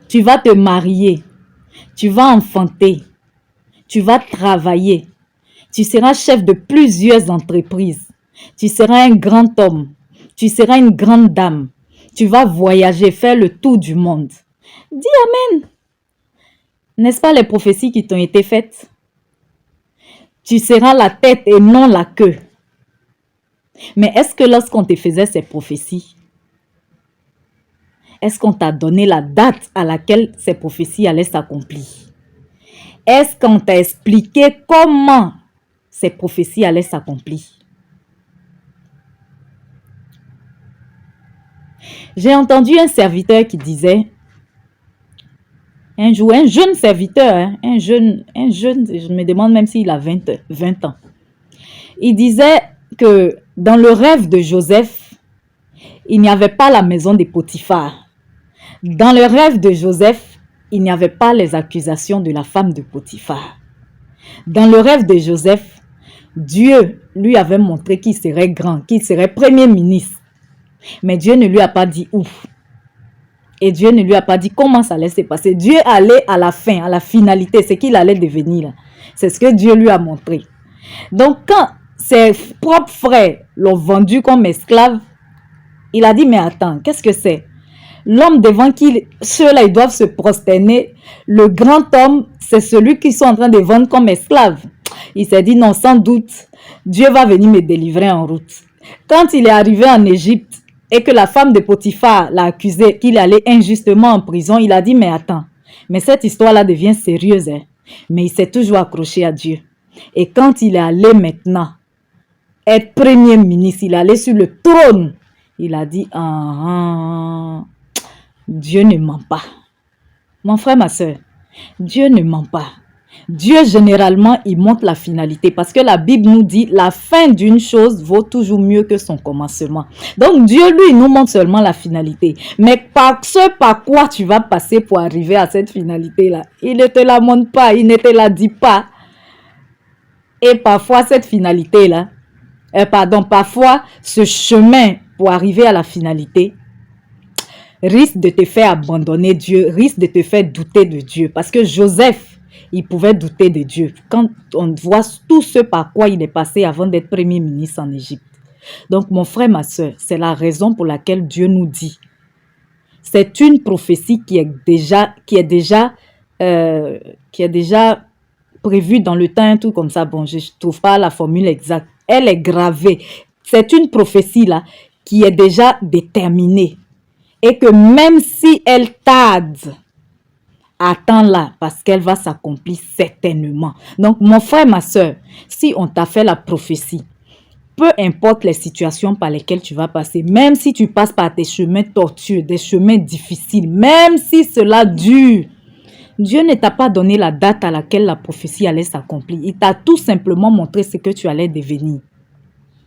Tu vas te marier. Tu vas enfanter. Tu vas travailler. Tu seras chef de plusieurs entreprises. Tu seras un grand homme. Tu seras une grande dame. Tu vas voyager, faire le tour du monde. Dis Amen. N'est-ce pas les prophéties qui t'ont été faites? Tu seras la tête et non la queue. Mais est-ce que lorsqu'on te faisait ces prophéties, est-ce qu'on t'a donné la date à laquelle ces prophéties allaient s'accomplir? Est-ce qu'on t'a expliqué comment ces prophéties allaient s'accomplir? J'ai entendu un serviteur qui disait, un jour, un jeune serviteur, un jeune, je me demande même s'il a 20 ans. Il disait que dans le rêve de Joseph, il n'y avait pas la maison de Potiphar. Dans le rêve de Joseph, il n'y avait pas les accusations de la femme de Potiphar. Dans le rêve de Joseph, Dieu lui avait montré qu'il serait grand, qu'il serait premier ministre. Mais Dieu ne lui a pas dit où. Et Dieu ne lui a pas dit comment ça allait se passer. Dieu allait à la fin, à la finalité, ce qu'il allait devenir. C'est ce que Dieu lui a montré. Donc quand ses propres frères l'ont vendu comme esclave, il a dit, mais attends, qu'est-ce que c'est? L'homme devant qui ceux-là ils doivent se prosterner, le grand homme, c'est celui qu'ils sont en train de vendre comme esclave. Il s'est dit, non, sans doute, Dieu va venir me délivrer en route. Quand il est arrivé en Égypte et que la femme de Potiphar l'a accusé qu'il allait injustement en prison, il a dit, mais attends, mais cette histoire-là devient sérieuse. Hein? Mais il s'est toujours accroché à Dieu. Et quand il est allé maintenant être premier ministre, il est allé sur le trône, il a dit, Dieu ne ment pas. Mon frère, ma soeur, Dieu ne ment pas. Dieu, généralement, il montre la finalité parce que la Bible nous dit la fin d'une chose vaut toujours mieux que son commencement. Donc, Dieu, lui, il nous montre seulement la finalité. Mais par ce par quoi tu vas passer pour arriver à cette finalité-là, il ne te la montre pas, il ne te la dit pas. Et parfois, cette finalité-là, parfois, ce chemin pour arriver à la finalité risque de te faire abandonner Dieu, risque de te faire douter de Dieu. Parce que Joseph, il pouvait douter de Dieu. Quand on voit tout ce par quoi il est passé avant d'être premier ministre en Égypte. Donc, mon frère, ma soeur, c'est la raison pour laquelle Dieu nous dit. C'est une prophétie qui est déjà prévue dans le temps, tout comme ça. Bon, je ne trouve pas la formule exacte. Elle est gravée. C'est une prophétie là qui est déjà déterminée. Et que même si elle tarde, attends-la parce qu'elle va s'accomplir certainement. Donc, mon frère, ma soeur, si on t'a fait la prophétie, peu importe les situations par lesquelles tu vas passer, même si tu passes par des chemins tortueux, des chemins difficiles, même si cela dure, Dieu ne t'a pas donné la date à laquelle la prophétie allait s'accomplir. Il t'a tout simplement montré ce que tu allais devenir.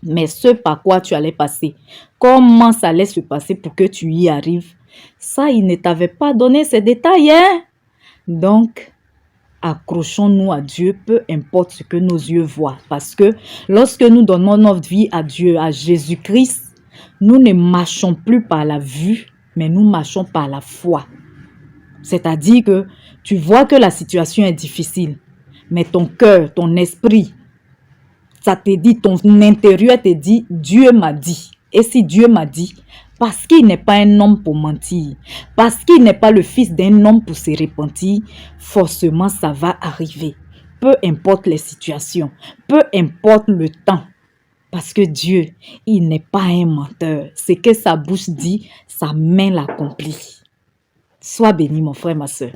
Mais ce par quoi tu allais passer, comment ça allait se passer pour que tu y arrives, ça, il ne t'avait pas donné ces détails. Hein? Donc, accrochons-nous à Dieu, peu importe ce que nos yeux voient. Parce que lorsque nous donnons notre vie à Dieu, à Jésus-Christ, nous ne marchons plus par la vue, mais nous marchons par la foi. C'est-à-dire que tu vois que la situation est difficile, mais ton cœur, ton esprit, ça te dit, ton intérieur te dit, Dieu m'a dit. Et si Dieu m'a dit, parce qu'il n'est pas un homme pour mentir, parce qu'il n'est pas le fils d'un homme pour se repentir, forcément ça va arriver. Peu importe les situations, peu importe le temps. Parce que Dieu, il n'est pas un menteur. Ce que sa bouche dit, sa main l'accomplit. Sois béni, mon frère, ma soeur.